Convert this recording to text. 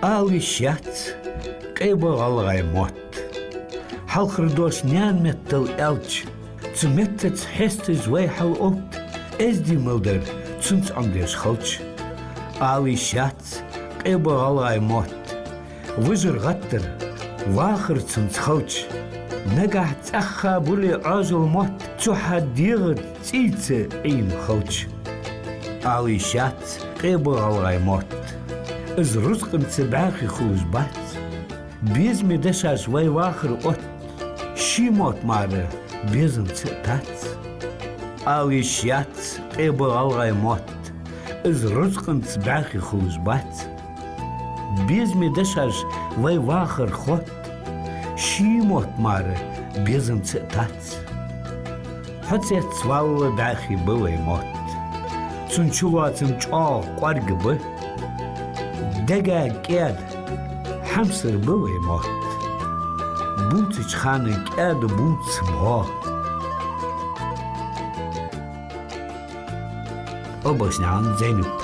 Alışat, kaybo algay mot. Halkırdos nyan mettal elç, tümettet hestiz way hal opt, ezdi mıldır, tünt andes halç. Alışat, kaybo algay mot. Vızır gattır, vahır tünt halç. Nagah tsaxa buli azul mot, tuhaddir tiytse eym halç. Alışat, kaybo algay mot. از رزقن تباخي خوز بات بيز مي دشاش واي واخر اوت شي موت ماره بيزن تات آوي شيات قيبو غالغاي موت از رزقن تباخي خوز بات بيز مي دشاش واي واخر خوت شي موت ماره بيزن تات حتى تسوال باخي بوي موت تنشواتن چاق قرق بو دقا كاد حمسر بوي موت بوتش خانه كاد بوتس بها أبوش نعم زينب